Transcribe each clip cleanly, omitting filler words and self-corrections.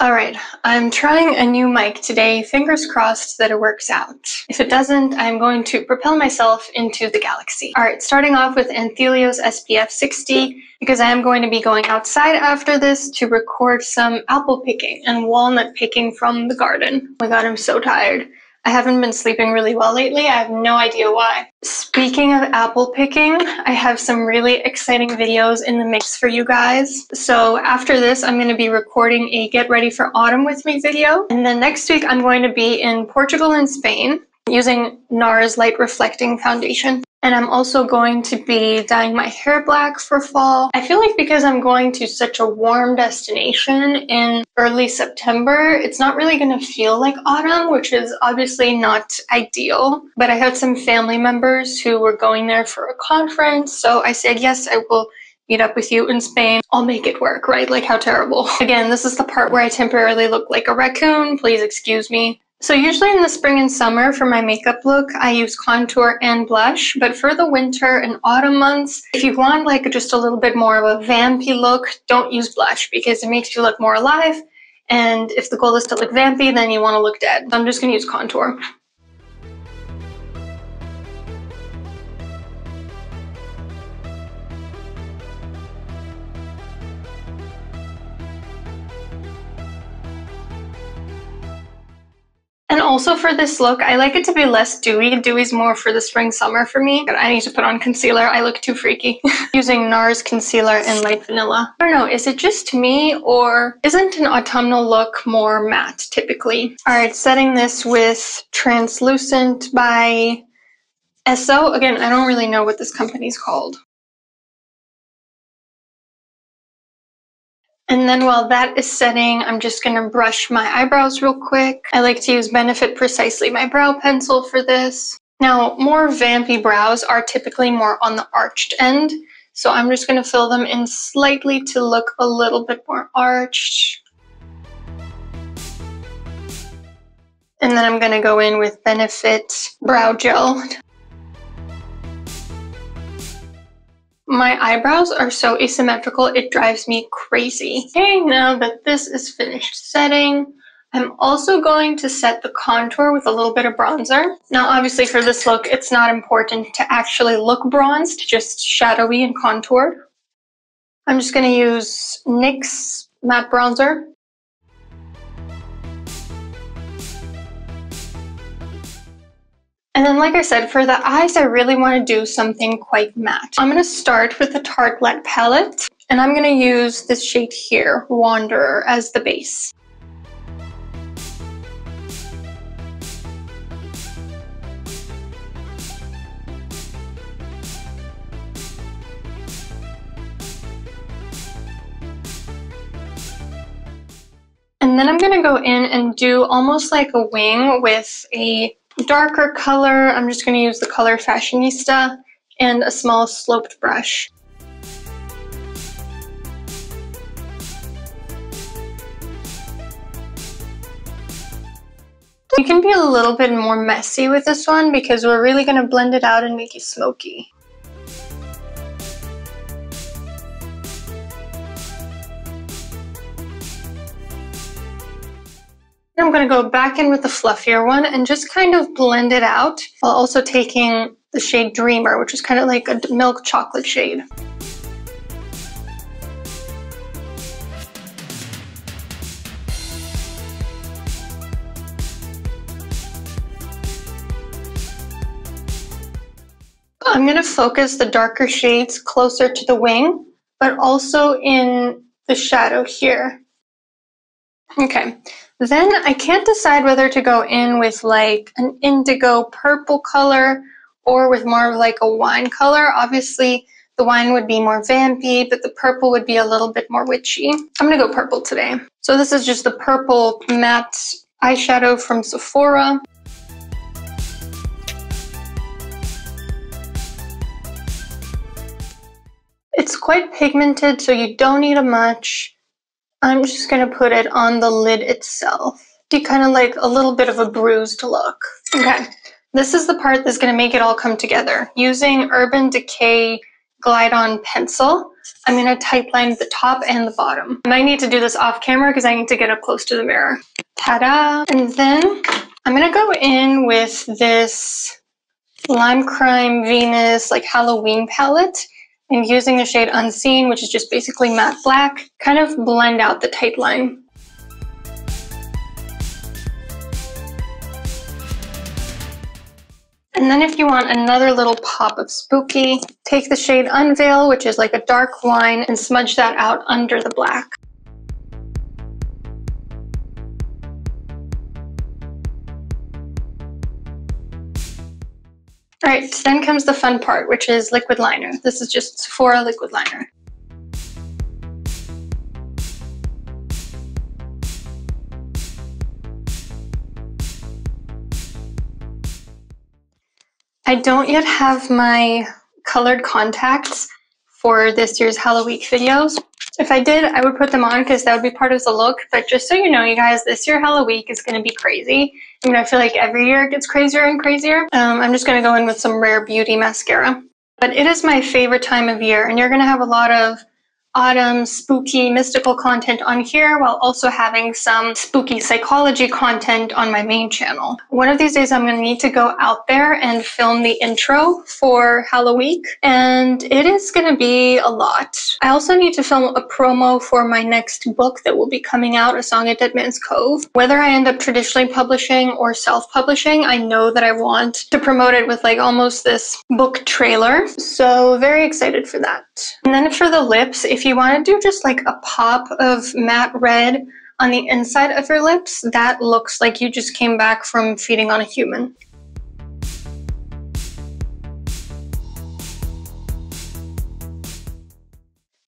Alright, I'm trying a new mic today, fingers crossed that it works out. If it doesn't, I'm going to propel myself into the galaxy. Alright, starting off with Anthelios SPF 60, because I am going to be going outside after this to record some apple picking and walnut picking from the garden. Oh my god, I'm so tired. I haven't been sleeping really well lately. I have no idea why. Speaking of apple picking, I have some really exciting videos in the mix for you guys. So after this, I'm going to be recording a Get Ready for Autumn with Me video. And then next week, I'm going to be in Portugal and Spain using NARS Light Reflecting Foundation. And I'm also going to be dyeing my hair black for fall. I feel like because I'm going to such a warm destination in early September, it's not really going to feel like autumn, which is obviously not ideal. But I had some family members who were going there for a conference, so I said, yes, I will meet up with you in Spain. I'll make it work, right? Like, how terrible. Again, this is the part where I temporarily look like a raccoon. Please excuse me. So usually in the spring and summer for my makeup look, I use contour and blush, but for the winter and autumn months, if you want like just a little bit more of a vampy look, don't use blush because it makes you look more alive, and if the goal is to look vampy, then you want to look dead. So I'm just going to use contour. And also for this look, I like it to be less dewy. Dewy's more for the spring, summer for me. I need to put on concealer. I look too freaky. Using NARS concealer in light vanilla. I don't know, is it just me or isn't an autumnal look more matte typically? Alright, setting this with Translucent by Esso. Again, I don't really know what this company's called. And then while that is setting, I'm just going to brush my eyebrows real quick. I like to use Benefit Precisely my brow pencil for this. Now, more vampy brows are typically more on the arched end, so I'm just going to fill them in slightly to look a little bit more arched. And then I'm going to go in with Benefit Brow Gel. My eyebrows are so asymmetrical, it drives me crazy. Okay, now that this is finished setting, I'm also going to set the contour with a little bit of bronzer. Now, obviously for this look, it's not important to actually look bronzed, just shadowy and contoured. I'm just going to use NYX matte bronzer. And then, like I said, for the eyes, I really want to do something quite matte. I'm going to start with the Tartelette palette, and I'm going to use this shade here, Wanderer, as the base. And then I'm going to go in and do almost like a wing with a darker color. I'm just going to use the color Fashionista and a small sloped brush. You can be a little bit more messy with this one because we're really going to blend it out and make it smoky. I'm going to go back in with the fluffier one and just kind of blend it out while also taking the shade Dreamer, which is kind of like a milk chocolate shade. I'm going to focus the darker shades closer to the wing, but also in the shadow here. Okay. Then I can't decide whether to go in with like an indigo purple color or with more of like a wine color. Obviously, the wine would be more vampy, but the purple would be a little bit more witchy. I'm going to go purple today. So this is just the purple matte eyeshadow from Sephora. It's quite pigmented, so you don't need a much. I'm just going to put it on the lid itself. You kind of like a little bit of a bruised look. Okay, this is the part that's going to make it all come together. Using Urban Decay Glide On pencil. I'm going to tightline the top and the bottom. I might need to do this off camera because I need to get up close to the mirror. Ta-da! And then I'm going to go in with this Lime Crime Venus like Halloween palette and using the shade Unseen, which is just basically matte black, kind of blend out the tight line. And then if you want another little pop of spooky, take the shade Unveil, which is like a dark wine, and smudge that out under the black. Alright, then comes the fun part, which is liquid liner. This is just Sephora liquid liner. I don't yet have my colored contacts for this year's Halloween videos. If I did, I would put them on because that would be part of the look. But just so you know, you guys, this year Halloween is going to be crazy. I mean, I feel like every year it gets crazier and crazier. I'm just going to go in with some Rare Beauty mascara. But it is my favorite time of year, and you're going to have a lot of autumn, spooky, mystical content on here while also having some spooky psychology content on my main channel. One of these days I'm going to need to go out there and film the intro for Halloween, and it is going to be a lot. I also need to film a promo for my next book that will be coming out, A Song at Dead Man's Cove. Whether I end up traditionally publishing or self-publishing, I know that I want to promote it with like almost this book trailer, so very excited for that. And then for the lips, if you want to do just like a pop of matte red on the inside of your lips, that looks like you just came back from feeding on a human.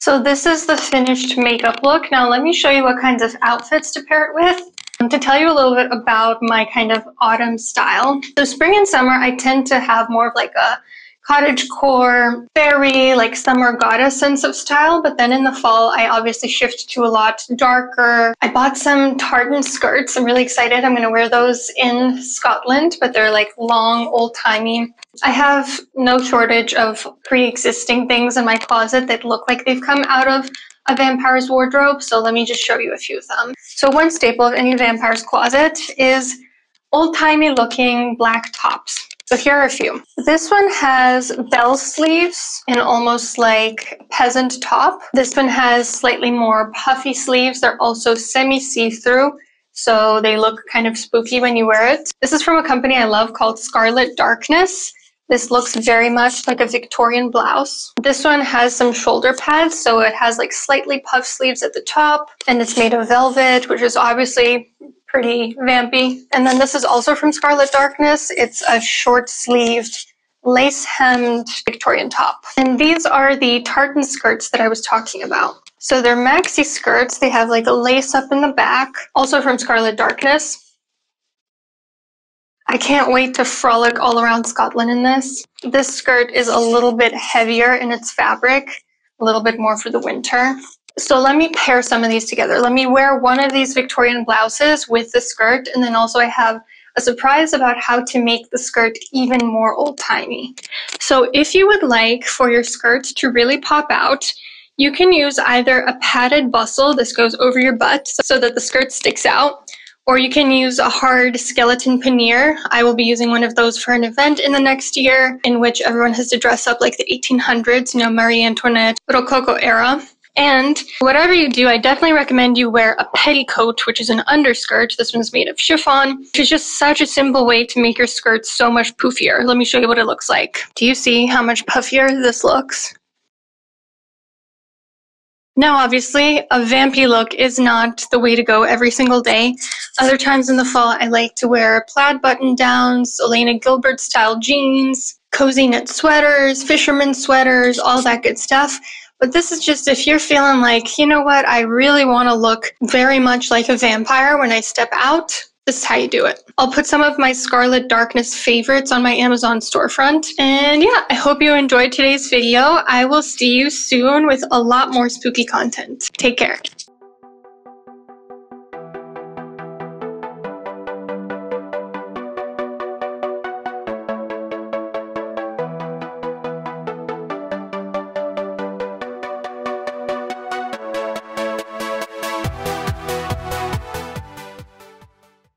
So this is the finished makeup look. Now let me show you what kinds of outfits to pair it with. To tell you a little bit about my kind of autumn style. So spring and summer, I tend to have more of like a cottagecore, fairy, like summer goddess sense of style, but then in the fall I obviously shift to a lot darker. I bought some tartan skirts. I'm really excited. I'm going to wear those in Scotland, but they're like long, old-timey. I have no shortage of pre-existing things in my closet that look like they've come out of a vampire's wardrobe, so let me just show you a few of them. So one staple of any vampire's closet is old-timey looking black tops. So here are a few. This one has bell sleeves and almost like peasant top. This one has slightly more puffy sleeves. They're also semi-see-through, so they look kind of spooky when you wear it. This is from a company I love called Scarlet Darkness. This looks very much like a Victorian blouse. This one has some shoulder pads, so it has like slightly puffed sleeves at the top, and it's made of velvet, which is obviously pretty vampy. And then this is also from Scarlet Darkness. It's a short-sleeved, lace-hemmed Victorian top. And these are the tartan skirts that I was talking about. So they're maxi skirts. They have like a lace up in the back, also from Scarlet Darkness. I can't wait to frolic all around Scotland in this. This skirt is a little bit heavier in its fabric, a little bit more for the winter. So let me pair some of these together. Let me wear one of these Victorian blouses with the skirt, and then also I have a surprise about how to make the skirt even more old-timey. So if you would like for your skirt to really pop out, you can use either a padded bustle, this goes over your butt so that the skirt sticks out, or you can use a hard skeleton pannier. I will be using one of those for an event in the next year in which everyone has to dress up like the 1800s, you know, Marie Antoinette, Rococo era. And whatever you do, I definitely recommend you wear a petticoat, which is an underskirt. This one's made of chiffon, which is just such a simple way to make your skirt so much poofier. Let me show you what it looks like. Do you see how much puffier this looks? Now, obviously, a vampy look is not the way to go every single day. Other times in the fall, I like to wear plaid button-downs, Elena Gilbert-style jeans, cozy knit sweaters, fisherman sweaters, all that good stuff. But this is just if you're feeling like, you know what, I really want to look very much like a vampire when I step out, this is how you do it. I'll put some of my Scarlet Darkness favorites on my Amazon storefront. And yeah, I hope you enjoyed today's video. I will see you soon with a lot more spooky content. Take care.